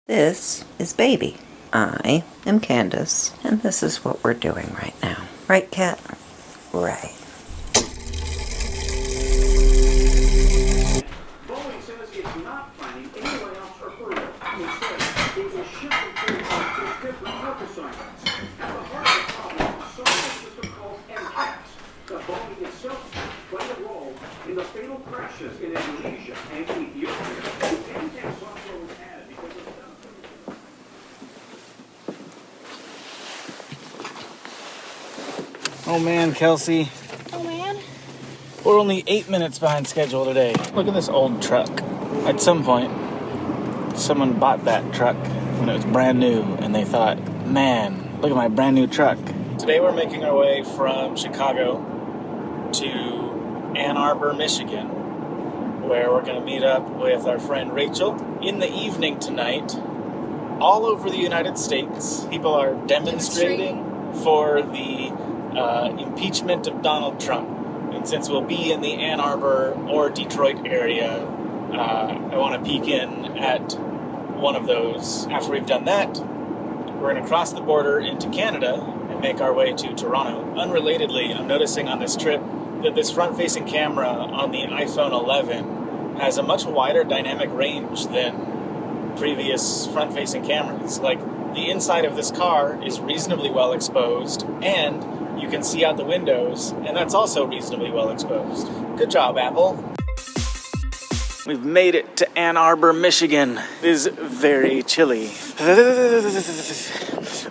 This is Baby. I am Candice, and this is what we're doing right now. Right, Cat? Right. Boeing says it's not planning any layoffs or furlough. Instead, it will shift employees to different work assignments. At the heart of the problem is a software system called MCAS. The Boeing itself played a role in the fatal crashes in Indonesia and Ethiopia. The MCAS software was added because of Oh man, Kelsey. Oh man. We're only 8 minutes behind schedule today. Look at this old truck. At some point, someone bought that truck when it was brand new, and they thought, man, look at my brand new truck. Today we're making our way from Chicago to Ann Arbor, Michigan, where we're going to meet up with our friend Rachel. In the evening tonight, all over the United States, people are demonstrating for the impeachment of Donald Trump. And since we'll be in the Ann Arbor or Detroit area, I want to peek in at one of those. After we've done that, we're going to cross the border into Canada and make our way to Toronto. Unrelatedly, I'm noticing on this trip that this front-facing camera on the iPhone 11 has a much wider dynamic range than previous front-facing cameras. Like, the inside of this car is reasonably well exposed, and you can see out the windows, and that's also reasonably well exposed. Good job, Apple. We've made it to Ann Arbor, Michigan. It is very chilly.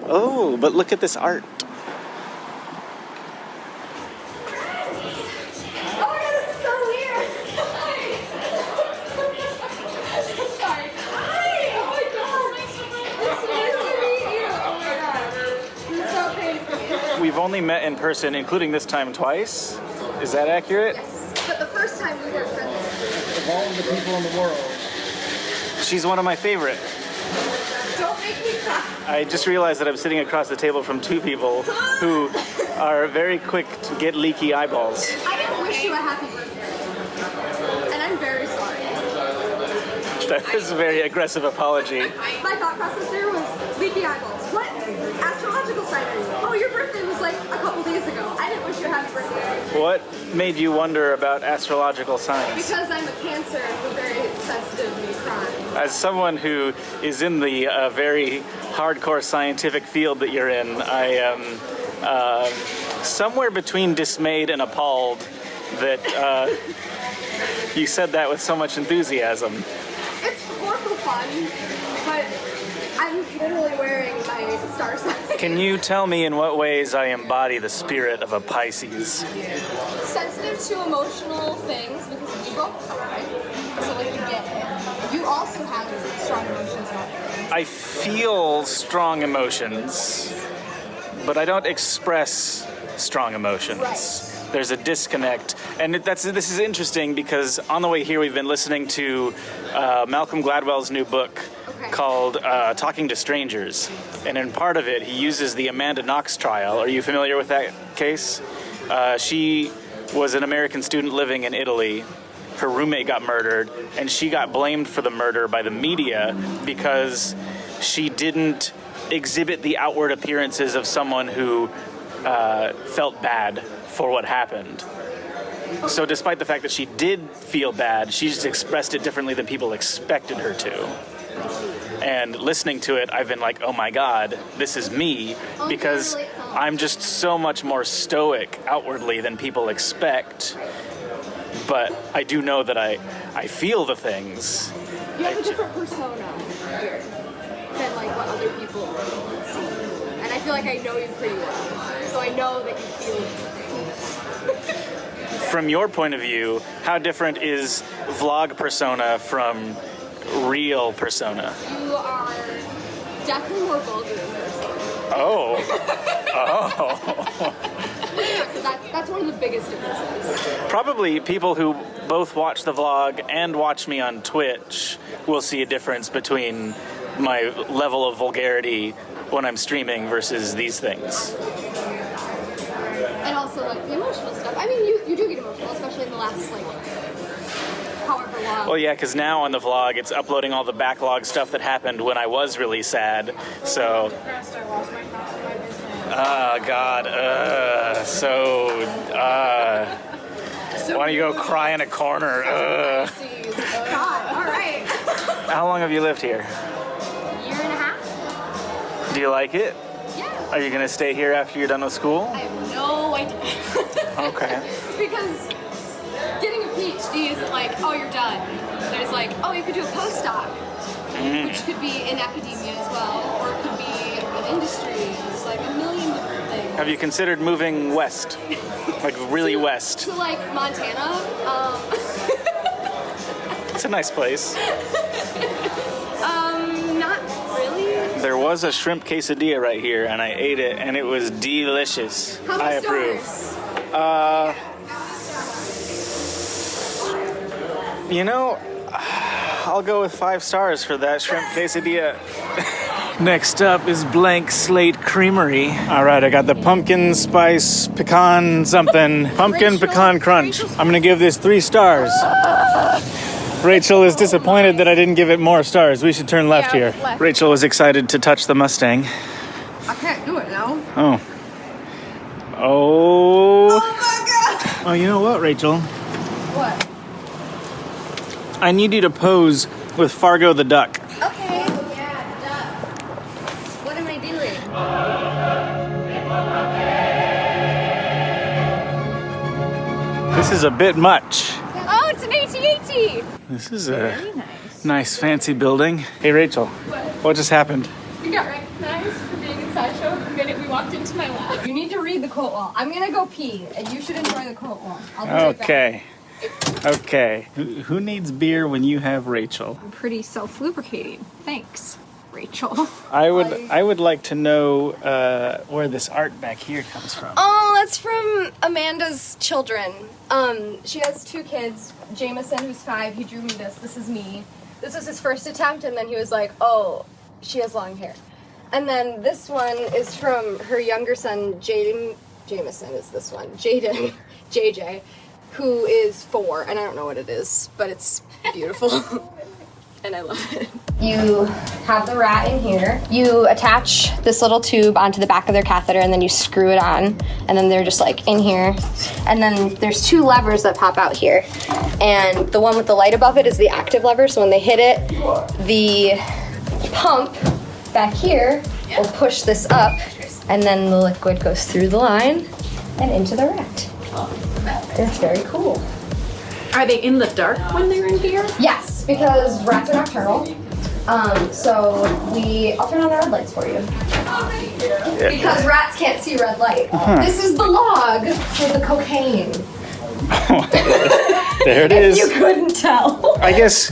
Oh, but look at this art. We've only met in person, including this time, twice. Is that accurate? Yes, but the first time we were friends. Of all of the people in the world, she's one of my favorite. Don't make me cry. I just realized that I'm sitting across the table from two people who are very quick to get leaky eyeballs. I didn't wish you a happy birthday, and I'm very sorry. That is a very aggressive apology. My thought process there was leaky eyeballs. What astrological sign are you? Oh, your birthday was like a couple days ago. I didn't wish you a happy birthday. What made you wonder about astrological signs? Because I'm a Cancer, we're very sensitive to crime. As someone who is in the very hardcore scientific field that you're in, I am somewhere between dismayed and appalled that you said that with so much enthusiasm. It's more for fun, but I'm literally wearing my star sign. Can you tell me in what ways I embody the spirit of a Pisces? Sensitive to emotional things because we both cry, so like you get it. You also have strong emotions about things. I feel strong emotions, but I don't express strong emotions. Right. There's a disconnect, and this is interesting because on the way here we've been listening to Malcolm Gladwell's new book called Talking to Strangers, and in part of it he uses the Amanda Knox trial. Are you familiar with that case? She was an American student living in Italy. Her roommate got murdered, and she got blamed for the murder by the media because she didn't exhibit the outward appearances of someone who felt bad for what happened. So despite the fact that she did feel bad, she just expressed it differently than people expected her to. And listening to it, I've been like, oh my God, this is me, because I'm just so much more stoic outwardly than people expect. But I do know that I feel the things. You have a different persona here than like what other people see. And I feel like I know you pretty well. So I know that you feel things. From your point of view, how different is vlog persona from real persona? You are definitely more vulgar in person. Oh. Yeah, that's one of the biggest differences. Probably people who both watch the vlog and watch me on Twitch will see a difference between my level of vulgarity when I'm streaming versus these things. And also like the emotional stuff. I mean, you do get emotional, especially in the last like however long. Well, yeah, because now on the vlog, it's uploading all the backlog stuff that happened when I was really sad. So, Depressed, I lost my house and my business. God, why don't you go cry in a corner? God, all right. How long have you lived here? Year and a half? Do you like it? Yeah. Are you gonna stay here after you're done with school? I have no idea. Okay. Because getting a PhD isn't like, oh, you're done. There's like, oh, you could do a postdoc, which could be in academia as well, or it could be an industry. There's like a million different things. Have you considered moving west? Like really west? To like Montana. It's a nice place. Not really. There was a shrimp quesadilla right here, and I ate it, and it was delicious. How I many approve. stars? You know, I'll go with 5 stars for that shrimp quesadilla. Next up is Blank Slate Creamery. All right, I got the pumpkin spice pecan something. Pumpkin Rachel, pecan crunch. Rachel's I'm gonna give this 3 stars. Rachel is disappointed that I didn't give it more stars. We should turn left Yeah, here. left. Rachel was excited to touch the Mustang. I can't do it now. Oh. Oh. Oh my god! Oh, you know what, Rachel? What? I need you to pose with Fargo the duck. Okay. Yeah, duh. What am I doing? This is a bit much. Oh, it's an AT-AT! This is a nice fancy building. Hey, Rachel. What just happened? We got recognized for being in Sideshow the minute we walked into my lab. You need to read the quote wall. I'm gonna go pee, and you should enjoy the quote wall. I'll be right back. Okay. Okay. Who needs beer when you have Rachel? I'm pretty self-lubricating. Thanks, Rachel. I would like to know where this art back here comes from. Oh, that's from Amanda's children. She has 2 kids. Jameson, who's 5, he drew me this. This is me. This was his first attempt, and then he was like, oh, she has long hair. And then this one is from her younger son, Jameson is this one. Jaden, JJ, who is 4, and I don't know what it is, but it's beautiful. And I love it. You have the rat in here. You attach this little tube onto the back of their catheter, and then you screw it on, and then they're just like in here. And then there's 2 levers that pop out here, and the one with the light above it is the active lever, so when they hit it, the pump back here will push this up, and then the liquid goes through the line and into the rat. It's very cool. Are they in the dark when they're in here? Yes, because rats are nocturnal. So I'll turn on the red lights for you. Because rats can't see red light. This is the log for the cocaine. There it is. You couldn't tell. I guess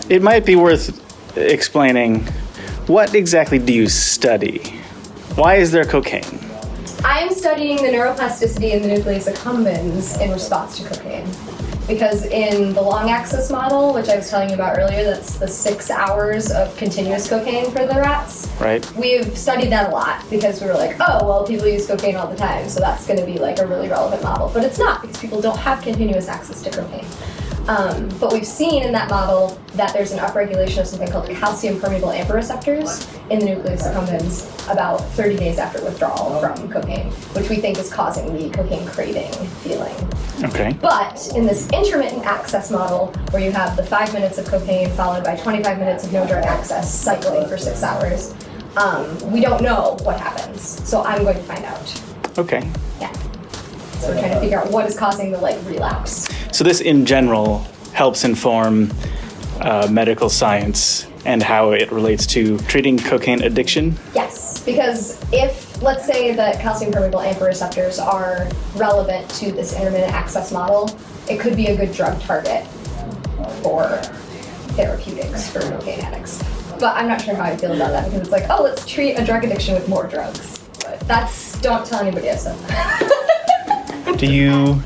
it might be worth explaining, what exactly do you study? Why is there cocaine? I am studying the neuroplasticity in the nucleus accumbens in response to cocaine. Because in the long axis model, which I was telling you about earlier, that's the 6 hours of continuous cocaine for the rats. Right. We've studied that a lot because we were like, oh, well, people use cocaine all the time, so that's going to be like a really relevant model. But it's not, because people don't have continuous access to cocaine. But we've seen in that model that there's an upregulation of something called calcium-permeable AMPA receptors in the nucleus accumbens about 30 days after withdrawal from cocaine, which we think is causing the cocaine craving feeling. Okay. But in this intermittent access model, where you have the 5 minutes of cocaine followed by 25 minutes of no drug access cycling for 6 hours, we don't know what happens. So I'm going to find out. Okay. Yeah. So we're trying to figure out what is causing the relapse. So this in general helps inform medical science and how it relates to treating cocaine addiction? Yes, because if, let's say that calcium permeable AMPA receptors are relevant to this intermittent access model, it could be a good drug target for therapeutics for cocaine addicts. But I'm not sure how I feel about that, because it's like, oh, let's treat a drug addiction with more drugs. But don't tell anybody I said that. Do you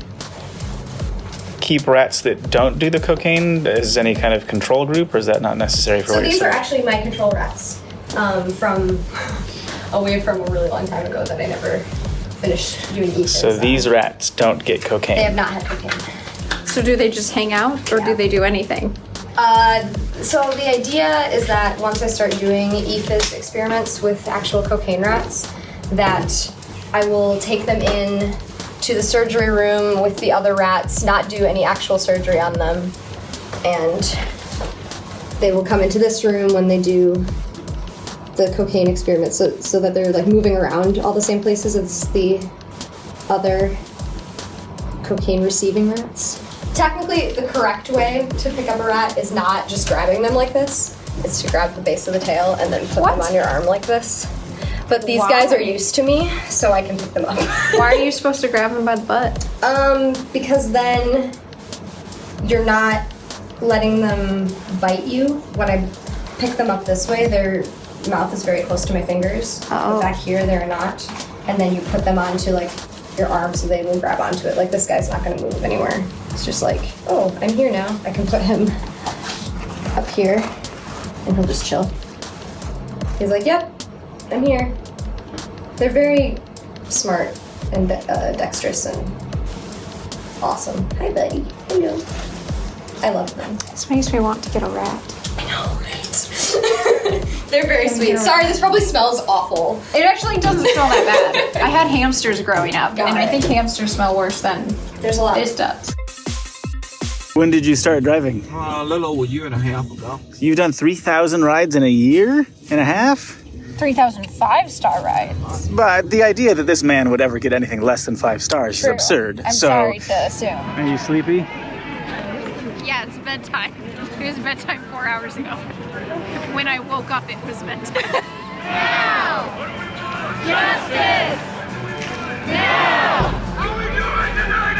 keep rats that don't do the cocaine as any kind of control group, or is that not necessary for So what you're these are saying? actually my control rats from away from a really long time ago that I never finished doing ether. So these rats don't get cocaine. They have not had cocaine. So do they just hang out or do they do anything? So the idea is that once I start doing ephys experiments with actual cocaine rats, that I will take them in to the surgery room with the other rats, not do any actual surgery on them, and they will come into this room when they do the cocaine experiments, so that they're like moving around all the same places as the other cocaine receiving rats. Technically, the correct way to pick up a rat is not just grabbing them like this. It's to grab the base of the tail and then put them on your arm like this. But these guys are used to me, so I can pick them up. Why are you supposed to grab them by the butt? Because then you're not letting them bite you. When I pick them up this way, their mouth is very close to my fingers. But back here, they're not. And then you put them onto like your arm so they will grab onto it. Like this guy's not gonna move anywhere. It's just like, oh, I'm here now. I can put him up here and he'll just chill. He's like, yep, I'm here. They're very smart and dexterous and awesome. Hi, buddy. Hello. I love them. This makes me want to get a rat. I know, right? They're very sweet. Sorry, this probably smells awful. It actually doesn't smell that bad. I had hamsters growing up, and I think hamsters smell worse than There's a lot. this does. When did you start driving? A little over a year and a half ago. You've done 3,000 rides in a year and a half? 3,000 5-star rides. But the idea that this man would ever get anything less than 5 stars is absurd. I'm sorry to assume. Are you sleepy? Yeah, it's bedtime. It was bedtime 4 hours ago. When I woke up, it was bedtime. Now! Justice! Now! How we doing tonight,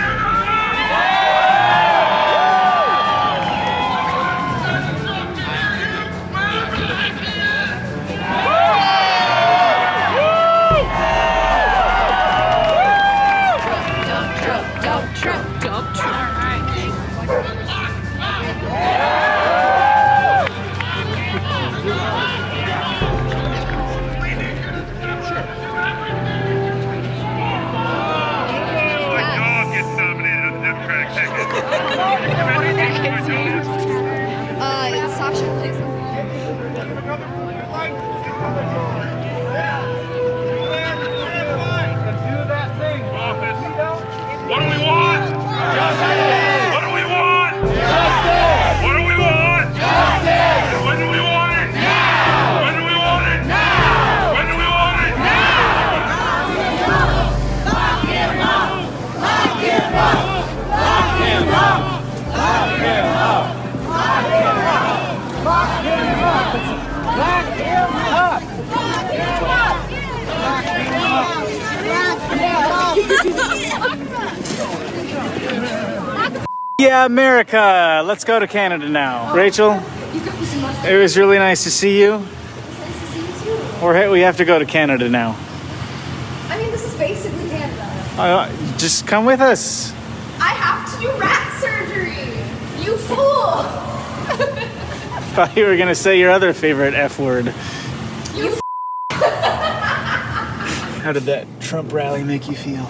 What do we want? Justice! What do we want? Justice! What do we want? Justice! When do we want it? Now! When do we want it? Now! When do we want it? Now! Lock him up! Lock him up! Lock him up! Lock him up! Lock him up! Lock him up! Lock him up! Lock him up! Lock him up! Yeah, America! Let's go to Canada now. Rachel, it was really nice to see you. We have to go to Canada now. I mean, this is basically Canada. Just come with us. I have to do rat surgery. You fool! Thought you were gonna say your other favorite F word. You How did that Trump rally make you feel?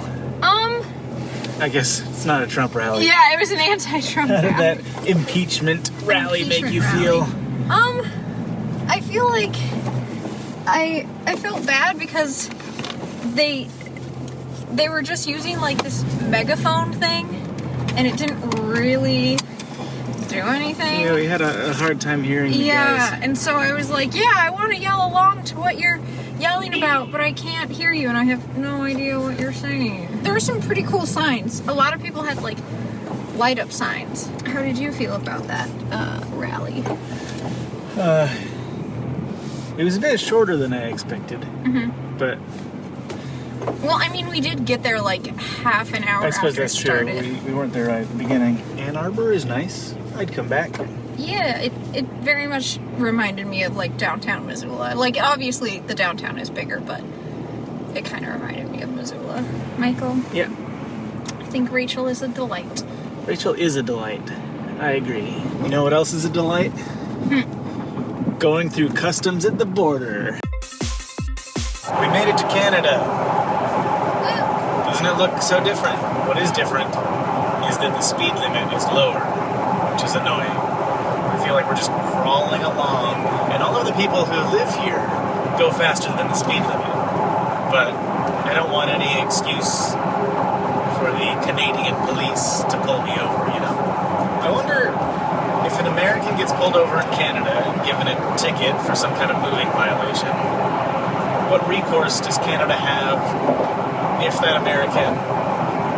I guess it's not a Trump rally. Yeah, it was an anti-Trump How did rally. that impeachment rally make you feel? I feel like I felt bad because they were just using like this megaphone thing and it didn't really do anything. Yeah, we had a hard time hearing you guys. And so I was like, yeah, I want to yell along to what you're yelling about, but I can't hear you and I have no idea what you're saying. There were some pretty cool signs. A lot of people had like light up signs. How did you feel about that rally? It was a bit shorter than I expected. But Well, I mean, we did get there like half an hour I suppose after that's it true. started. We weren't there right at the beginning. And Arbor is nice. I'd come back. Yeah, it very much reminded me of like downtown Missoula. Like, obviously the downtown is bigger, but it kind of reminded me of Missoula. Michael? Yeah. I think Rachel is a delight. Rachel is a delight. I agree. You know what else is a delight? Going through customs at the border. We made it to Canada. Doesn't it look so different? What is different is that the speed limit is lower, which is annoying. I feel like we're just crawling along, and all of the people who live here go faster than the speed limit. But I don't want any excuse for the Canadian police to pull me over, you know? I wonder if an American gets pulled over in Canada and given a ticket for some kind of moving violation, what recourse does Canada have if that American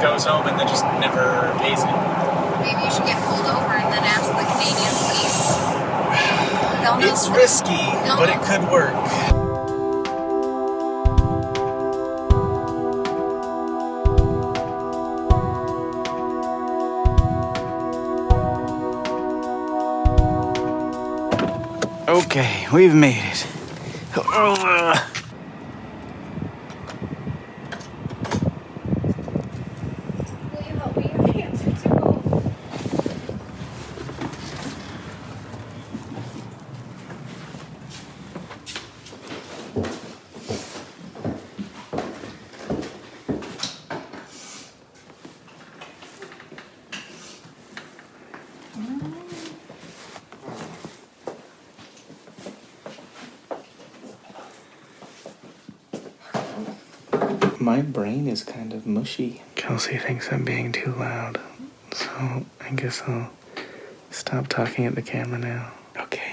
goes home and then just never pays it? Maybe you should get pulled over and then ask the Canadian police. They'll know. It's risky, but it could work. Okay, we've made it. Will you help me? My hands are too cold. My brain is kind of mushy. Kelsey thinks I'm being too loud, so I guess I'll stop talking at the camera now. Okay.